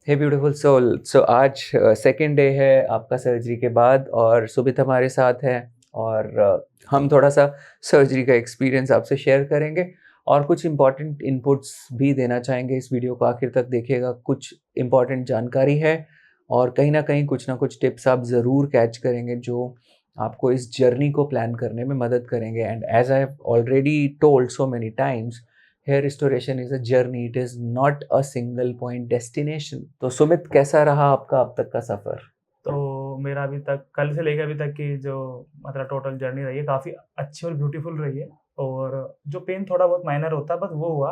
हे beautiful soul. सो आज second day है आपका सर्जरी के बाद और सुमित हमारे साथ है और हम थोड़ा सा सर्जरी का एक्सपीरियंस आपसे शेयर करेंगे और कुछ इम्पॉर्टेंट इनपुट्स भी देना चाहेंगे। इस वीडियो को आखिर तक देखिएगा, कुछ इम्पॉर्टेंट जानकारी है और कहीं ना कुछ टिप्स आप ज़रूर कैच करेंगे जो आपको इस जर्नी को प्लान करने में मदद करेंगे। And as I have already told so many times, hair restoration is a journey, it is not a single point destination. तो सुमित, कैसा रहा आपका अब तक का सफर? तो मेरा अभी तक कल से लेकर अभी तक की जो मतलब टोटल जर्नी रही है काफ़ी अच्छी और ब्यूटीफुल रही है। और जो पेन थोड़ा बहुत माइनर होता है बस वो हुआ,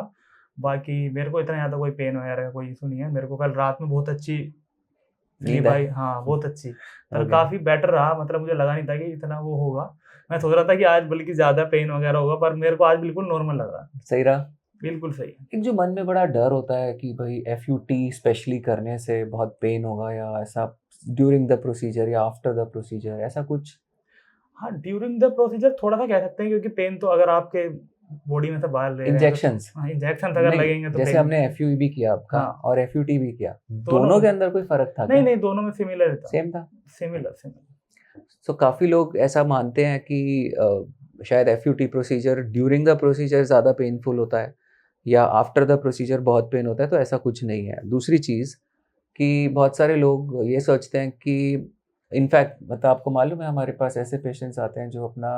बाकी मेरे को इतना ज़्यादा कोई पेन वगैरह का कोई इशू नहीं है। मेरे को कल रात में बहुत अच्छी स्लीप आई, हाँ बहुत अच्छी। कल Okay. काफ़ी बेटर रहा, मतलब मुझे लगा नहीं था कि इतना वो होगा। मैं सोच रहा था कि आज बल्कि ज़्यादा पेन वगैरह होगा, पर मेरे को आज बिल्कुल नॉर्मल लग रहा है। सही रहा। बिल्कुल सही। एक जो मन में बड़ा डर होता है कि भाई FUT स्पेशली करने से बहुत पेन होगा या ऐसा, ड्यूरिंग द प्रोसीजर या आफ्टर द प्रोसीजर, ऐसा कुछ? हाँ, ड्यूरिंग द प्रोसीजर थोड़ा सा कह सकते हैं, क्योंकि पेन तो अगर आपके बॉडी में से बाहर ले रहे हैं इंजेक्शंस? तो हाँ, इंजेक्शन अगर नहीं, लगेंगे तो जैसे पेन। हमने FUE भी किया आपका हाँ, और FUT भी किया, दोनों दोनों में के अंदर कोई फर्क था नहीं क्या? नहीं, दोनों में सिमिलर था। सेम था। सिमिलर। सो काफ़ी लोग ऐसा मानते हैं कि शायद FUT procedure during the procedure ज़्यादा पेनफुल होता है या आफ्टर द प्रोसीजर बहुत पेन होता है, तो ऐसा कुछ नहीं है। दूसरी चीज़ कि बहुत सारे लोग ये सोचते हैं कि इनफैक्ट मतलब आपको मालूम है, हमारे पास ऐसे पेशेंट्स आते हैं जो अपना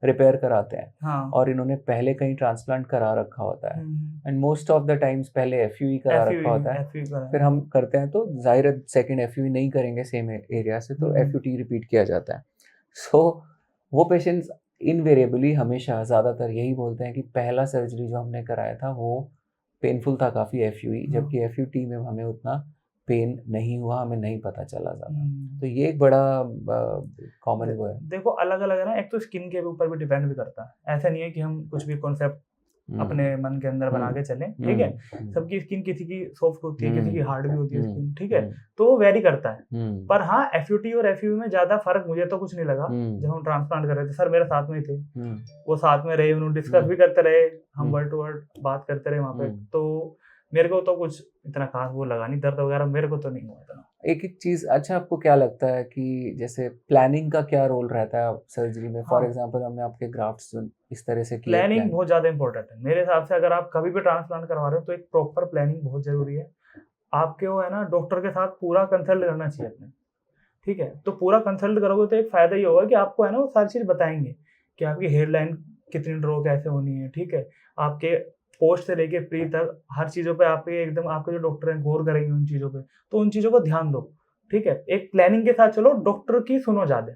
रिपेयर कराते हैं हाँ, और इन्होंने पहले कहीं ट्रांसप्लांट करा रखा होता है and most of the times पहले FUE करा रखा होता है। फिर हम करते हैं तो जाहिर है सेकेंड FUE नहीं करेंगे सेम एरिया से, तो FUT रिपीट किया जाता है। सो वो पेशेंट्स इनवेरिएबली हमेशा ज़्यादातर यही बोलते हैं कि पहला सर्जरी जो हमने कराया था वो पेनफुल था काफ़ी FUE, जबकि FUT में हमें उतना पेन नहीं हुआ, हमें नहीं पता चला ज़्यादा। तो ये एक बड़ा कॉमन वो है। देखो अलग अलग है ना, एक तो स्किन के ऊपर भी डिपेंड भी करता है। ऐसा नहीं है कि हम कुछ भी कॉन्सेप्ट अपने मन के अंदर बना के चलें, ठीक है। सबकी स्किन, किसी की सॉफ्ट होती है, किसी की हार्ड भी होती है स्किन, ठीक है। तो वो वेरी करता है। पर हाँ, FUT और FUE में ज्यादा फर्क मुझे तो कुछ नहीं लगा। जब हम ट्रांसप्लांट कर रहे थे, सर मेरे साथ में थे, वो साथ में रहे, उन्होंने डिस्कस भी करते रहे, हम वर्ड टू वर्ड बात करते रहे वहाँ पे। तो मेरे को तो कुछ इतना खास वो लगा नहीं, दर्द वगैरह मेरे को तो नहीं हुआ इतना। एक एक चीज़, अच्छा आपको क्या लगता है कि जैसे प्लानिंग का क्या रोल रहता है सर्जरी में? फॉर एग्जांपल हमने आपके ग्राफ्ट्स इस तरह से किए, प्लानिंग बहुत ज़्यादा इंपॉर्टेंट है मेरे हिसाब से। अगर आप कभी भी ट्रांसप्लांट करवा रहे हो तो एक प्रॉपर प्लानिंग बहुत ज़रूरी है। आपके वो है ना, डॉक्टर के साथ पूरा कंसल्ट करना चाहिए अपने, ठीक है। तो पूरा कंसल्ट करोगे तो एक फ़ायदा ये होगा कि आपको है ना वो सारी चीज़ बताएंगे कि आपकी हेयर लाइन कितनी ड्रॉ कैसे होनी है, ठीक है। आपके पोस्ट से लेके प्री तक हर चीज़ों पे आपके एकदम आपके जो डॉक्टर हैं गौर करेंगे उन चीज़ों पे। तो उन चीज़ों को ध्यान दो, ठीक है। एक प्लानिंग के साथ चलो, डॉक्टर की सुनो ज़्यादा।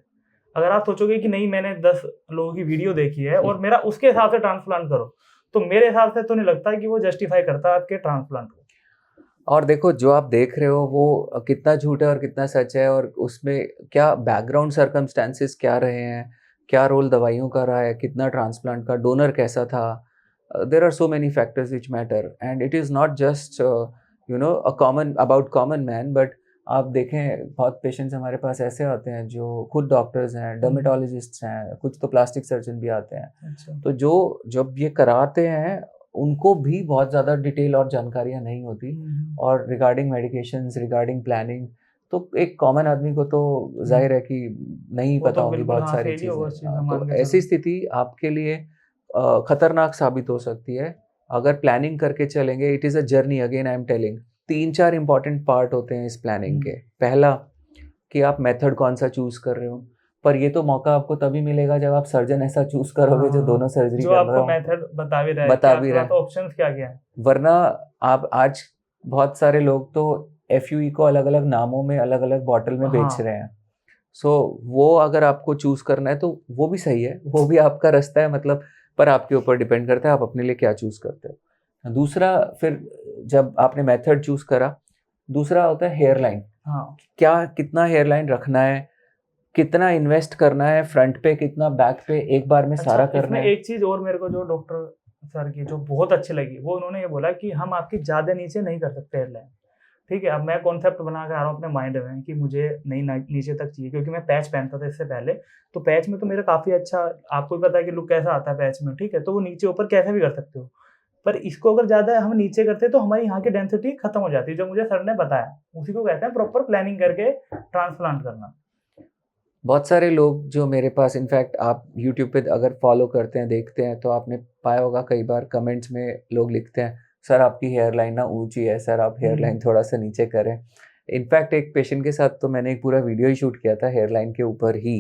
अगर आप सोचोगे कि नहीं मैंने 10 लोगों की वीडियो देखी है और मेरा उसके हिसाब से ट्रांसप्लांट करो, तो मेरे हिसाब से तो नहीं लगता कि वो जस्टिफाई करता है आपके ट्रांसप्लांट को। और देखो जो आप देख रहे हो वो कितना झूठ है और कितना सच है, और उसमें क्या बैकग्राउंड सर्कमस्टेंसेस क्या रहे हैं, क्या रोल दवाइयों का रहा है, कितना ट्रांसप्लांट का, डोनर कैसा था। There are so many factors which matter and it is not just a common about common man, but आप देखें बहुत पेशेंट्स हमारे पास ऐसे आते हैं जो खुद डॉक्टर्स हैं, डर्मेटोलॉजिस्ट्स हैं, कुछ तो प्लास्टिक सर्जन भी आते हैं। अच्छा। तो जो जब ये कराते हैं उनको भी बहुत ज़्यादा डिटेल और जानकारियाँ नहीं होती, और रिगार्डिंग मेडिकेशंस, रिगार्डिंग प्लानिंग, तो एक कॉमन आदमी को तो जाहिर है कि नहीं वो पता तो होगी बिल्कुल बहुत हाँ, सारी फेल ही होगा उस चीज़ में, चीज़ें। तो मान के ऐसी चलो। स्थिति आपके लिए खतरनाक साबित हो सकती है अगर प्लानिंग करके चलेंगे। It is a journey, again I am telling. 3-4 important part होते हैं इस प्लानिंग के। पहला कि आप मेथड कौन सा चूज़ कर रहे हो, पर ये तो मौका आपको तभी मिलेगा जब आप सर्जन ऐसा चूज़ करोगे जो दोनों सर्जरी जो कर रहे आपको हो, मेथड बता भी रहा है कि बता भी आपके रहा पास है। ऑप्शंस क्या-क्या है। वरना आप आज बहुत सारे लोग तो FUE को अलग-अलग नामों में अलग-अलग बॉटल में बेच रहे हैं। सो वो अगर आपको चूज़ करना है तो वो भी सही है, वो भी आपका रास्ता है, मतलब पर आपके ऊपर डिपेंड करता है आप अपने लिए क्या चूज़ करते हो। दूसरा, फिर जब आपने मेथड चूज़ करा, दूसरा होता है हेयर लाइन। हाँ, क्या कितना हेयर लाइन रखना है, कितना इन्वेस्ट करना है, फ्रंट पे कितना, बैक पे, एक बार में सारा अच्छा, करना इसमें है। एक चीज़ और मेरे को जो डॉक्टर सर की जो बहुत अच्छी लगी, वो उन्होंने ये बोला कि हम आपकी ज़्यादा नीचे नहीं कर सकते हेयरलाइन, ठीक है। अब मैं कॉन्सेप्ट बना के आ रहा हूँ अपने माइंड में कि मुझे नहीं नीचे तक चाहिए, क्योंकि मैं पैच पहनता था इससे पहले। तो पैच में तो मेरा काफ़ी अच्छा, आपको भी पता है कि लुक कैसा आता है पैच में, ठीक है। तो वो नीचे ऊपर कैसे भी कर सकते हो, पर इसको अगर ज़्यादा हम नीचे करते हैं तो हमारी यहाँ की डेंसिटी खत्म हो जाती है, जो मुझे सर ने बताया। उसी को कहते हैं प्रॉपर प्लानिंग करके ट्रांसप्लांट करना। बहुत सारे लोग जो मेरे पास, इनफैक्ट आप यूट्यूब पे अगर फॉलो करते हैं, देखते हैं, तो आपने पाया होगा कई बार कमेंट्स में लोग लिखते हैं, सर आपकी हेयर लाइन ना ऊंची है, सर आप हेयर लाइन थोड़ा सा नीचे करें। इनफैक्ट एक पेशेंट के साथ तो मैंने एक पूरा वीडियो ही शूट किया था हेयर लाइन के ऊपर ही,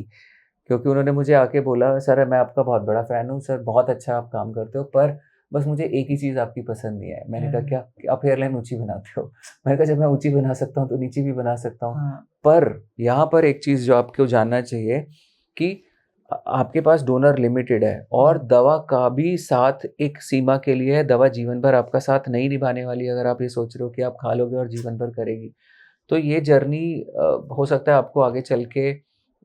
क्योंकि उन्होंने मुझे आके बोला, सर मैं आपका बहुत बड़ा फ़ैन हूँ सर, बहुत अच्छा आप काम करते हो, पर बस मुझे एक ही चीज़ आपकी पसंद नहीं है। मैंने कहा क्या? कि आप हेयर लाइन ऊँची बनाते हो। मैंने कहा जब मैं ऊँची बना सकता हूँ तो नीचे भी बना सकता हूँ। हाँ। पर यहाँ पर एक चीज़ जो आपको जानना चाहिए कि आपके पास डोनर लिमिटेड है और दवा का भी साथ एक सीमा के लिए है। दवा जीवन भर आपका साथ नहीं निभाने वाली। अगर आप ये सोच रहे हो कि आप खा लोगे और जीवन भर करेगी, तो ये जर्नी हो सकता है आपको आगे चल के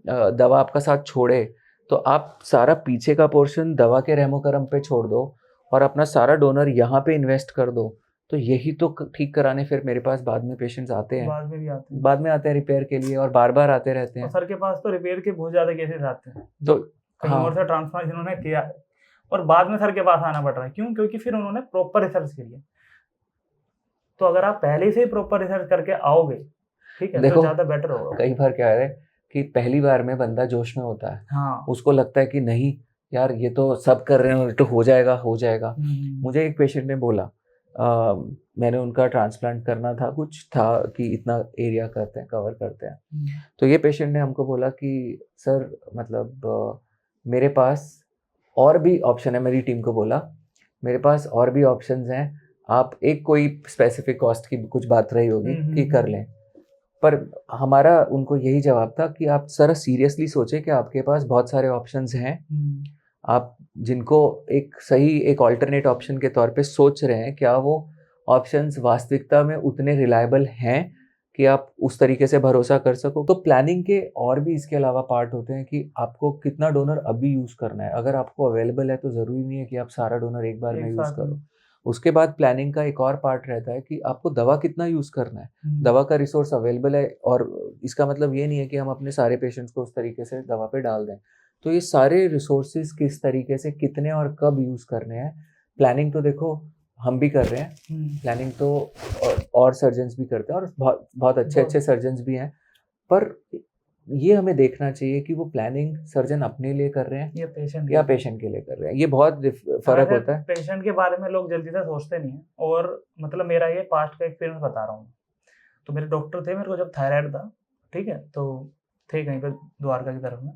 दवा आपका साथ छोड़े, तो आप सारा पीछे का पोर्शन दवा के रहमो करम पे छोड़ दो और अपना सारा डोनर यहाँ पे इन्वेस्ट कर दो। तो यही तो ठीक कराने फिर मेरे पास बाद में पेशेंट्स आते हैं, बाद में भी आते हैं। बाद में आते हैं रिपेयर के लिए और बार बार आते रहते और हैं। सर के पास तो रिपेयर के बहुत ज़्यादा केसेस आते हैं, तो जो कहीं हाँ, और से ट्रांसफर जिन्होंने किया है और बाद में सर के पास आना पड़ रहा है। क्यों? क्योंकि फिर उन्होंने प्रॉपर रिसर्च करी है। तो अगर आप पहले से ही प्रॉपर रिसर्च करके आओगे, ठीक है, तो देखो ज़्यादा बेटर होगा। कई बार क्या है कि पहली बार में बंदा जोश में होता है, हाँ। उसको लगता है कि नहीं यार ये तो सब कर रहे हैं तो हो जाएगा हो जाएगा। मुझे एक पेशेंट ने बोला, मैंने उनका ट्रांसप्लांट करना था, कुछ था कि इतना एरिया करते हैं, कवर करते हैं। तो ये पेशेंट ने हमको बोला कि सर मतलब मेरे पास और भी ऑप्शन है। मेरी टीम को बोला मेरे पास और भी ऑप्शंस हैं, आप एक कोई स्पेसिफिक कॉस्ट की कुछ बात रही होगी कि कर लें। पर हमारा उनको यही जवाब था कि आप सर सीरियसली सोचें कि आपके पास बहुत सारे ऑप्शंस हैं, आप जिनको एक सही एक ऑल्टरनेट ऑप्शन के तौर पे सोच रहे हैं, क्या वो ऑप्शंस वास्तविकता में उतने रिलायबल हैं कि आप उस तरीके से भरोसा कर सको। तो प्लानिंग के और भी इसके अलावा पार्ट होते हैं कि आपको कितना डोनर अभी यूज़ करना है। अगर आपको अवेलेबल है तो ज़रूरी नहीं है कि आप सारा डोनर एक बार में यूज़ करो। उसके बाद प्लानिंग का एक और पार्ट रहता है कि आपको दवा कितना यूज़ करना है। दवा का रिसोर्स अवेलेबल है और इसका मतलब ये नहीं है कि हम अपने सारे पेशेंट्स को उस तरीके से दवा पे डाल दें। तो ये सारे रिसोर्सेज किस तरीके से कितने और कब यूज़ करने हैं, प्लानिंग तो देखो हम भी कर रहे हैं, प्लानिंग तो और सर्जन्स भी करते हैं और बहुत बहुत अच्छे सर्जन्स भी हैं। पर ये हमें देखना चाहिए कि वो प्लानिंग सर्जन अपने लिए कर रहे हैं या पेशेंट के लिए कर रहे हैं। ये बहुत फ़र्क होता है। पेशेंट के बारे में लोग जल्दी से सोचते नहीं हैं। और मतलब मेरा ये पास्ट का एक्सपीरियंस बता रहा हूँ। तो मेरे डॉक्टर थे, मेरे को जब थायराइड था, ठीक है, तो थे कहीं पर द्वारका की तरफ में।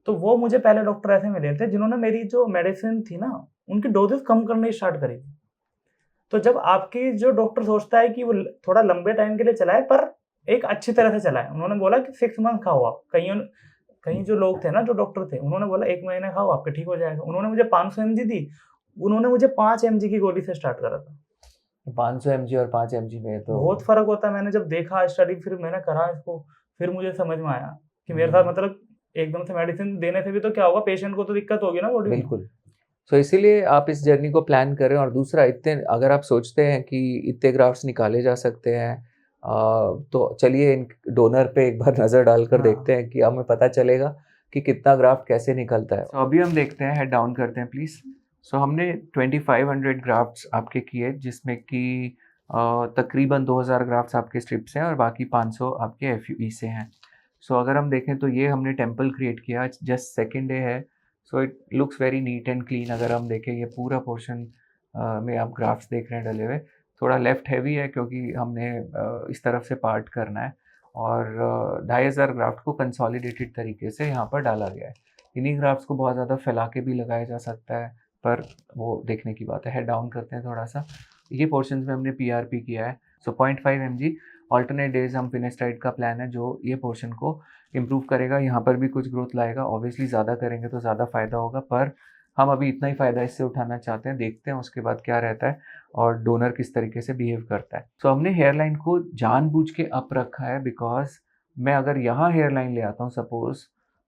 तो वो मुझे पहले डॉक्टर ऐसे मिले थे जिन्होंने मेरी जो मेडिसिन थी ना, उनकी डोजेस कम करनी स्टार्ट करी थी। तो जब आपकी जो डॉक्टर सोचता है कि वो थोड़ा लंबे टाइम के लिए चलाए पर एक अच्छी तरह से चलाए, उन्होंने बोला कि 6 मंथ खाओ आप। कहीं जो लोग थे ना, जो डॉक्टर थे, उन्होंने बोला 1 महीने खाओ आपके ठीक हो जाएगा। उन्होंने मुझे 500 mg दी, उन्होंने मुझे 5 mg की गोली से स्टार्ट करा था। 500 mg और 5 mg में तो बहुत फर्क होता है। मैंने जब देखा स्टडी, फिर मैंने करा इसको, फिर मुझे समझ में आया कि मेरे साथ मतलब एकदम से मेडिसिन देने से भी तो क्या होगा, पेशेंट को तो दिक्कत होगी ना बॉडी में। बिल्कुल। सो इसीलिए आप इस जर्नी को प्लान करें। और दूसरा, इतने अगर आप सोचते हैं कि इतने ग्राफ्ट्स निकाले जा सकते हैं, तो चलिए इन डोनर पे एक बार नज़र डालकर देखते हैं कि हमें पता चलेगा कि कितना ग्राफ्ट कैसे निकलता है। अभी हम देखते हैं, हेड डाउन करते हैं प्लीज़। सो हमने 2500 ग्राफ्ट्स आपके किए, जिसमें कि तकरीबन 2000 ग्राफ्ट्स आपके स्ट्रिप से हैं और बाकी 500 आपके एफयूई से हैं। सो अगर हम देखें तो ये हमने टेम्पल क्रिएट किया, जस्ट सेकेंड डे है। So it looks very neat and clean. अगर हम देखें ये पूरा पोर्शन में आप ग्राफ्ट्स देख रहे हैं डले हुए, थोड़ा लेफ्ट हैवी है क्योंकि हमने इस तरफ से पार्ट करना है और 2500 ग्राफ्ट को कंसोलिडेटेड तरीके से यहाँ पर डाला गया है। इन्हीं ग्राफ्ट्स को बहुत ज़्यादा फैला के भी लगाया जा सकता है, पर वो देखने की बात है। हेड डाउन करते हैं थोड़ा सा। ये पोर्शंस में हमने पीआरपी किया है। सो 0.5 mg ऑल्टरनेट डेज हम फिनेस्टाइड का प्लान है जो ये पोर्शन को इम्प्रूव करेगा। यहाँ पर भी कुछ ग्रोथ लाएगा। ऑब्वियसली ज़्यादा करेंगे तो ज़्यादा फ़ायदा होगा, पर हम अभी इतना ही फ़ायदा इससे उठाना चाहते हैं। देखते हैं उसके बाद क्या रहता है और डोनर किस तरीके से बिहेव करता है। सो हमने हेयर लाइन को जानबूझ के अप रखा है, बिकॉज मैं अगर यहाँ हेयर लाइन ले आता हूँ सपोज,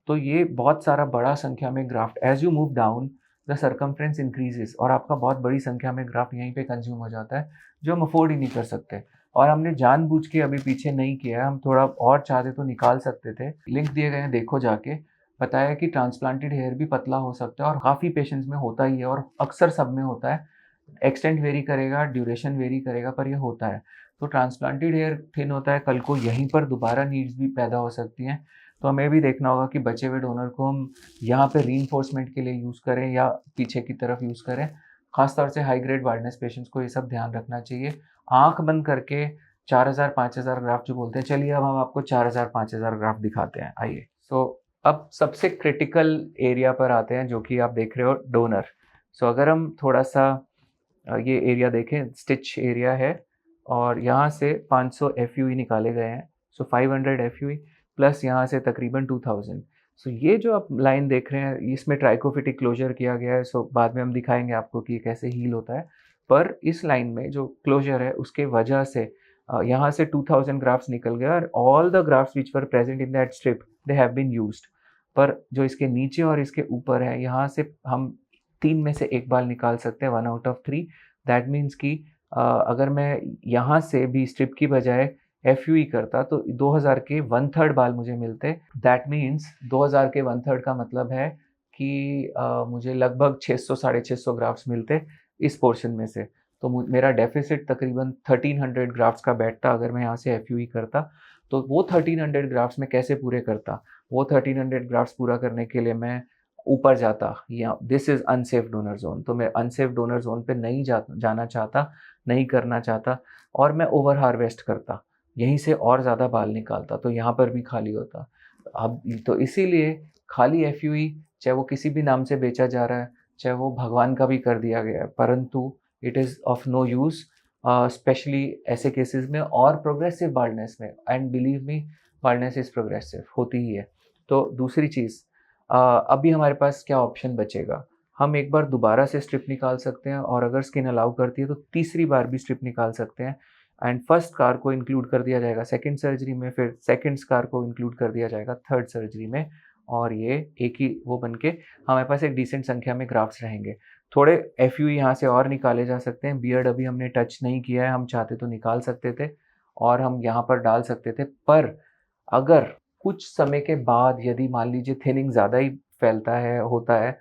तो ये बहुत सारा बड़ा संख्या में graft, as you move down the circumference increases और आपका बहुत बड़ी संख्या में ग्राफ्ट यहीं पे कंज्यूम हो जाता है, जो हम अफोर्ड ही नहीं कर सकते। और हमने जानबूझ के अभी पीछे नहीं किया है। हम थोड़ा और चाहते तो निकाल सकते थे। लिंक दिए गए हैं, देखो जाके। बताया कि ट्रांसप्लांटेड हेयर भी पतला हो सकता है और काफ़ी पेशेंट्स में होता ही है और अक्सर सब में होता है। एक्सटेंट वेरी करेगा, ड्यूरेशन वेरी करेगा, पर ये होता है। तो ट्रांसप्लांटेड हेयर थिन होता है, कल को यहीं पर दोबारा नीड्स भी पैदा हो सकती हैं। तो हमें भी देखना होगा कि बचे हुए डोनर को हम यहाँ पे रीइंफोर्समेंट के लिए यूज़ करें या पीछे की तरफ यूज़ करें। ख़ासतौर से हाई ग्रेड वार्डनेस पेशेंट्स को ये सब ध्यान रखना चाहिए। आँख बंद करके 4000 5000 ग्राफ्ट जो बोलते हैं, चलिए अब हम आपको 4000 5000 ग्राफ्ट दिखाते हैं, आइए। अब सबसे क्रिटिकल एरिया पर आते हैं, जो कि आप देख रहे हो, डोनर। अगर हम थोड़ा सा ये एरिया देखें, स्टिच एरिया है और यहाँ से 500 FUE निकाले गए हैं। 500 FUE प्लस यहाँ से तकरीबन 2000। ये जो आप लाइन देख रहे हैं, इसमें ट्राइकोफिटिक क्लोजर किया गया है। बाद में हम दिखाएंगे आपको कि ये कैसे हील होता है। पर इस लाइन में जो क्लोजर है उसके वजह से यहाँ से 2000 ग्राफ्ट्स निकल गया और all the grafts which were present in that strip they have been used. पर जो इसके नीचे और इसके ऊपर है, यहाँ से हम 3 में से 1 बाल निकाल सकते हैं, 1 आउट ऑफ 3। दैट मीन्स कि अगर मैं यहाँ से भी स्ट्रिप की बजाय FUE करता तो 2000 के 1/3 बाल मुझे मिलते। दैट मीन्स 2000 के 1/3 का मतलब है कि मुझे लगभग 600 650 ग्राफ्ट्स मिलते इस पोर्शन में से। तो मेरा डेफिसिट तकरीबन 1300 ग्राफ्ट्स का बैठता अगर मैं यहाँ से FUE करता। तो वो 1300 ग्राफ्ट्स में कैसे पूरे करता? वो 1300 ग्राफ्ट्स पूरा करने के लिए मैं ऊपर जाता, या this is unsafe donor zone. तो मैं अनसेफ डोनर जोन पे नहीं जाना चाहता, नहीं करना चाहता, और मैं ओवर हार्वेस्ट करता, यहीं से और ज़्यादा बाल निकालता, तो यहाँ पर भी खाली होता। अब तो इसीलिए खाली FUE, चाहे वो किसी भी नाम से बेचा जा रहा है, चाहे वो भगवान का भी कर दिया गया है, परंतु it is of no use, especially ऐसे केसेस में और प्रोग्रेसिव बाल्डनेस में। And believe me, baldness is progressive, होती ही है। तो दूसरी चीज़, अभी हमारे पास क्या ऑप्शन बचेगा? हम एक बार दोबारा से स्ट्रिप निकाल सकते हैं, और अगर स्किन अलाउ करती है तो तीसरी बार भी स्ट्रिप निकाल सकते हैं। एंड फर्स्ट स्कार को इंक्लूड कर दिया जाएगा सेकंड सर्जरी में, फिर सेकंड स्कार को इंक्लूड कर दिया जाएगा थर्ड सर्जरी में, और ये एक ही वो बन के हमारे पास एक डिसेंट संख्या में ग्राफ्ट्स रहेंगे। थोड़े FUE यहाँ से और निकाले जा सकते हैं। बियर्ड अभी हमने टच नहीं किया है, हम चाहते तो निकाल सकते थे और हम यहाँ पर डाल सकते थे। पर अगर कुछ समय के बाद यदि मान लीजिए थिनिंग ज़्यादा ही फैलता है, होता है,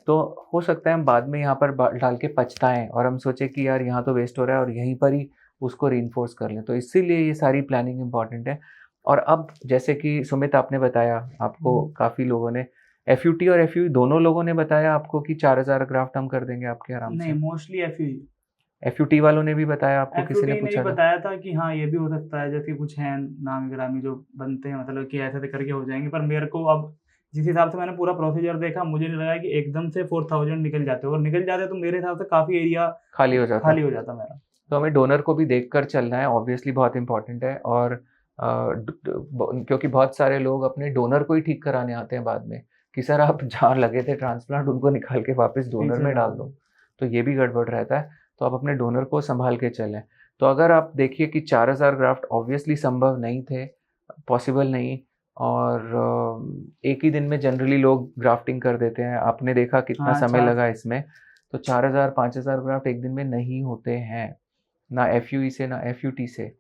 तो हो सकता है हम बाद में यहाँ पर डाल के पछताएं और हम सोचें कि यार यहाँ तो वेस्ट हो रहा है और यहीं पर ही उसको रीइंफोर्स कर लें। तो इसीलिए ये सारी प्लानिंग इंपॉर्टेंट है। और अब जैसे कि सुमित आपने बताया, आपको काफ़ी लोगों ने FUT और FUE दोनों लोगों ने बताया आपको कि 4000 ग्राफ्ट हम कर देंगे आपके आराम नहीं, से। Mostly FUE। FUT वालों ने भी बताया आपको, किसी ने FUT पूछा ने था? बताया था कि हाँ, ये भी हो सकता है, जैसे कुछ हैं नामी गिरामी जो बनते हैं, मतलब कि ऐसे करके हो जाएंगे। पर मेरे को अब जिस हिसाब से मैंने पूरा प्रोसीजर देखा, मुझे नहीं लगा कि एकदम से 4000 निकल जाते, और निकल जाते तो मेरे हिसाब से काफ़ी एरिया खाली हो जाता। मेरा। तो हमें डोनर को भी देखकर चलना है, ऑब्वियसली बहुत इंपॉर्टेंट है। और क्योंकि बहुत सारे लोग अपने डोनर को ही ठीक कराने आते हैं बाद में कि सर आप जहाँ लगे थे ट्रांसप्लांट, उनको निकाल के वापस डोनर में डाल दो, तो ये भी गड़बड़ रहता है। तो आप अपने डोनर को संभाल के चलें। तो अगर आप देखिए कि 4000 ग्राफ्ट ऑब्वियसली संभव नहीं थे, पॉसिबल नहीं, और एक ही दिन में जनरली लोग ग्राफ्टिंग कर देते हैं। आपने देखा कितना समय लगा इसमें। तो 4000 5000 ग्राफ्ट एक दिन में नहीं होते हैं, ना FUE से ना FUT से।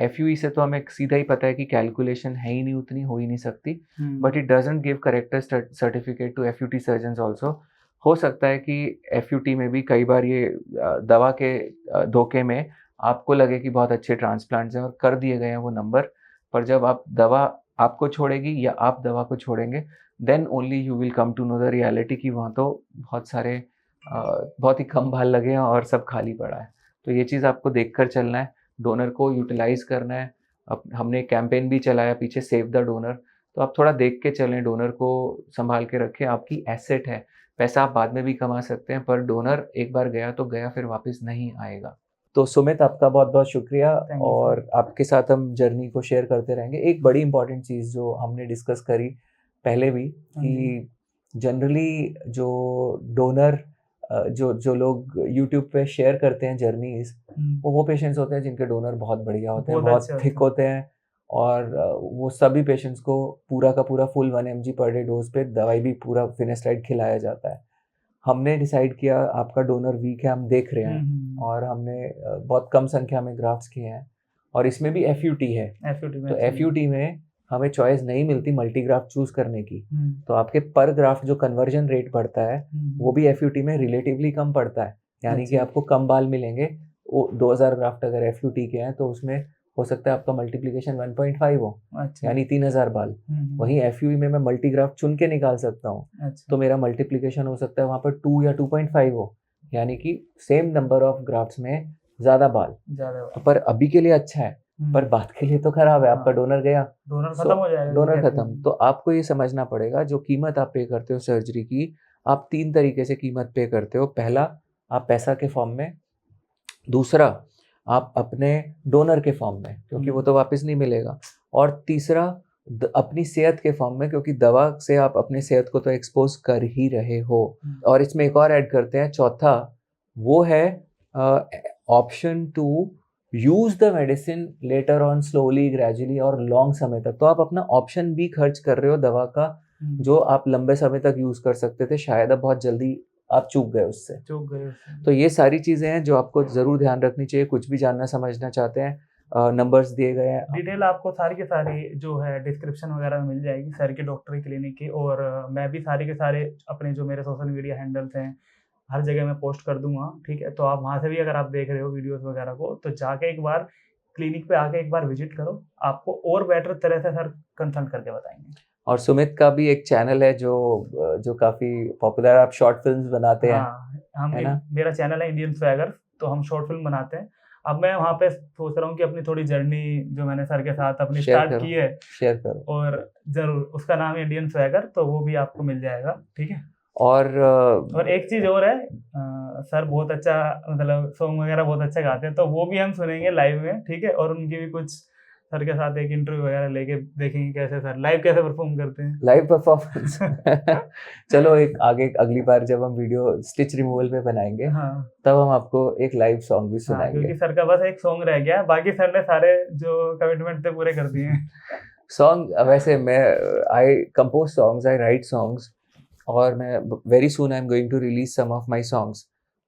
FUE से तो हमें सीधा ही पता है कि कैलकुलेशन है ही नहीं, उतनी हो ही नहीं सकती। But it doesn't give character certificate to FUT surgeons also. हो सकता है कि FUT में भी कई बार ये दवा के धोखे में आपको लगे कि बहुत अच्छे ट्रांसप्लांट्स हैं और कर दिए गए हैं वो नंबर, पर जब आप दवा आपको छोड़ेगी या आप दवा को छोड़ेंगे, then only you will come to know the reality कि वहाँ तो बहुत सारे बहुत ही कम बाल लगे हैं और सब खाली पड़ा है। तो ये चीज़ आपको देखकर चलना है, डोनर को यूटिलाइज़ करना है। अब हमने कैंपेन भी चलाया पीछे, सेव द डोनर। तो आप थोड़ा देख के चलें, डोनर को संभाल के रखें, आपकी एसेट है। पैसा आप बाद में भी कमा सकते हैं, पर डोनर एक बार गया तो गया, फिर वापस नहीं आएगा। तो सुमित, आपका बहुत बहुत शुक्रिया, और आपके साथ हम जर्नी को शेयर करते रहेंगे। एक बड़ी इंपॉर्टेंट चीज़ जो हमने डिस्कस करी पहले भी, कि जनरली जो डोनर जो लोग यूट्यूब पे शेयर करते हैं जर्नीज, वो पेशेंट्स होते हैं जिनके डोनर बहुत बढ़िया होते हैं, बहुत थिक होते हैं, और वो सभी पेशेंट्स को पूरा का पूरा full 1 mg per day dose पे दवाई भी पूरा फिनेस्ट्राइड खिलाया जाता है। हमने डिसाइड किया आपका डोनर वीक है, हम देख रहे हैं, और हमने बहुत कम संख्या में ग्राफ्ट्स किए हैं, और इसमें भी FUT है। तो FUT में हमें चॉइस नहीं मिलती मल्टीग्राफ्ट चूज करने की। तो आपके पर ग्राफ्ट जो कन्वर्जन रेट पड़ता है, वो भी FUT में रिलेटिवली कम पड़ता है। यानी कि अच्छा। आपको कम बाल मिलेंगे। वो 2000 ग्राफ्ट अगर FUT के हैं तो उसमें हो सकता है आपका मल्टीप्लिकेशन 1.5 हो, अच्छा। यानी 3000 बाल। वहीं FUE में मैं मल्टीग्राफ्ट चुन के निकाल सकता हूँ, अच्छा। तो मेरा मल्टीप्लिकेशन हो सकता है वहाँ पर 2 या 2.5 हो, यानी कि सेम नंबर ऑफ ग्राफ्ट्स में ज़्यादा बाल। ज़्यादा पर अभी के लिए अच्छा है, पर बात के लिए तो खराब है, आपका हाँ। डोनर गया, डोनर So, खत्म हो जाएगा। डोनर कहते खत्म। हैं। तो आपको ये समझना पड़ेगा जो कीमत आप पे करते हो सर्जरी की, आप 3 तरीके से कीमत पे करते हो। पहला, आप पैसा के फॉर्म में। दूसरा, आप अपने डोनर के फॉर्म में, क्योंकि वो तो वापस नहीं मिलेगा। और तीसरा, अपनी सेहत के फॉर्म में, क्योंकि दवा से आप अपने सेहत को तो एक्सपोज कर ही रहे हो। और इसमें एक और ऐड करते हैं, चौथा, वो है option to use the medicine later on slowly, gradually और लॉन्ग समय तक। तो आप अपना ऑप्शन भी खर्च कर रहे हो दवा का, जो आप लंबे समय तक यूज कर सकते थे, शायद अब बहुत जल्दी आप चूक गए उससे। तो ये सारी चीजें हैं जो आपको जरूर ध्यान रखनी चाहिए। कुछ भी जानना समझना चाहते हैं, नंबर्स दिए गए हैं, डिटेल आपको सारी के सारी जो है डिस्क्रिप्शन वगैरह में मिल जाएगी सर के डॉक्टरी क्लिनिक की। और मैं भी सारे के सारे अपने जो मेरे सोशल मीडिया हैंडल्स हैं हर जगह मैं पोस्ट कर दूंगा, ठीक है। तो आप वहाँ से भी अगर आप देख रहे हो वीडियोस वगैरह को, तो जाके एक बार क्लिनिक पे आके एक बार विजिट करो, आपको और बेटर तरह से सर कंसल्ट करके बताएंगे। और सुमित का भी एक चैनल है जो काफी पॉपुलर, आप शॉर्ट फिल्म्स बनाते हैं। हाँ, है ना? मेरा चैनल है इंडियन स्वैगर, तो हम शॉर्ट फिल्म बनाते हैं। अब मैं वहाँ पे सोच रहा हूँ कि अपनी थोड़ी जर्नी जो मैंने सर के साथ अपनी स्टार्ट की है, शेयर करो। और जरूर उसका नाम है इंडियन स्वैगर, तो वो भी आपको मिल जाएगा, ठीक है। और एक चीज और है, सर बहुत अच्छा मतलब सॉन्ग वगैरह बहुत अच्छा गाते हैं, तो वो भी हम सुनेंगे लाइव में, ठीक है। और उनकी भी कुछ सर के साथ एक इंटरव्यू वगैरह लेके देखेंगे कैसे सर लाइव कैसे परफॉर्म करते हैं, लाइव परफॉर्मेंस। चलो एक आगे अगली बार जब हम वीडियो स्टिच रिमूवल पे बनाएंगे, हाँ, तब हम आपको एक लाइव सॉन्ग भी हाँ, सुनाएंगे। क्योंकि सर का बस एक सॉन्ग रह गया है, बाकी सर ने सारे जो कमिटमेंट थे पूरे कर दिए हैं। सॉन्ग वैसे मैं I compose songs, I write songs, और मैं very soon I am going to release some of my songs,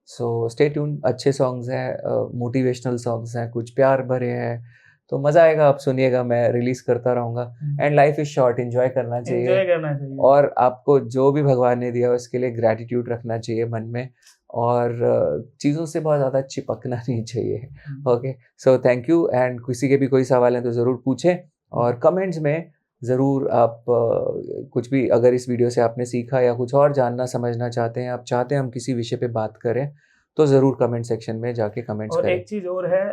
so stay tuned. अच्छे सॉन्ग्स हैं, मोटिवेशनल सॉन्ग्स हैं, कुछ प्यार भरे हैं, तो मज़ा आएगा, आप सुनिएगा, मैं रिलीज करता रहूँगा। And life is short, enjoy करना चाहिए। एंजॉय करना चाहिए। और आपको जो भी भगवान ने दिया उसके लिए ग्रैटिट्यूड रखना चाहिए मन में, और चीज़ों से बहुत ज़्यादा चिपकना नहीं चाहिए। Okay, so thank you. And किसी के भी कोई सवाल है तो ज़रूर पूछें, और कमेंट्स में ज़रूर आप कुछ भी, अगर इस वीडियो से आपने सीखा या कुछ और जानना समझना चाहते हैं, आप चाहते हैं हम किसी विषय पे बात करें, तो ज़रूर कमेंट सेक्शन में जाके कमेंट्स और करें। एक चीज़ और है,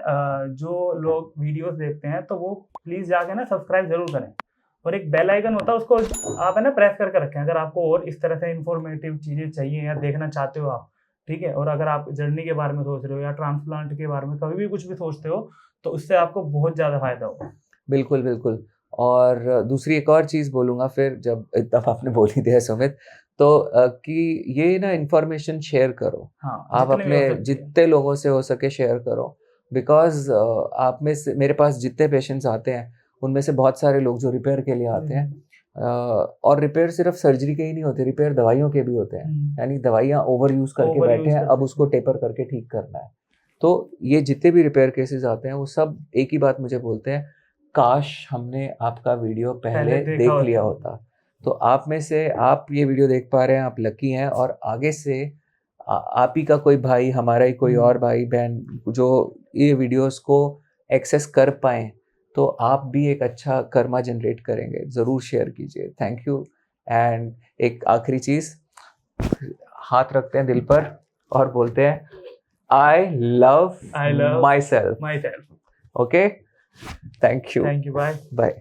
जो लोग वीडियोस देखते हैं तो वो प्लीज़ जाके ना सब्सक्राइब जरूर करें, और एक बेल आइकन होता है उसको आप है ना प्रेस करके रखें, अगर आपको और इस तरह से इंफॉर्मेटिव चीज़ें चाहिए या देखना चाहते हो आप, ठीक है। और अगर आप जर्नी के बारे में सोच रहे हो या ट्रांसप्लांट के बारे में कभी भी कुछ भी सोचते हो, तो उससे आपको बहुत ज़्यादा फायदा होगा। बिल्कुल बिल्कुल। और दूसरी एक और चीज़ बोलूँगा फिर, जब इतना आपने बोल ही दिया सुमित, तो कि ये ना इन्फॉर्मेशन शेयर करो। हाँ, आप जितने भी हो अपने सकते हैं। जितने लोगों से हो सके शेयर करो, बिकॉज आप में से, मेरे पास जितने पेशेंट्स आते हैं उनमें से बहुत सारे लोग जो रिपेयर के लिए आते हैं, और रिपेयर सिर्फ सर्जरी के ही नहीं होते, रिपेयर दवाइयों के भी होते हैं। यानी दवाइयाँ ओवर यूज़ करके Overuse बैठे हैं, अब करके। उसको टेपर करके ठीक करना है। तो ये जितने भी रिपेयर केसेस आते हैं वो सब एक ही बात मुझे बोलते हैं, काश हमने आपका वीडियो पहले देखा देख होता। लिया होता। तो आप में से आप ये वीडियो देख पा रहे हैं, आप लकी हैं, और आगे से आप ही का कोई भाई, हमारा ही कोई और भाई बहन जो ये वीडियोस को एक्सेस कर पाएँ, तो आप भी एक अच्छा कर्मा जनरेट करेंगे। ज़रूर शेयर कीजिए। Thank you. एंड एक आखिरी चीज़, हाथ रखते हैं दिल पर और बोलते हैं, I love I love myself. myself. Okay? Thank you. Thank you. Bye. Bye.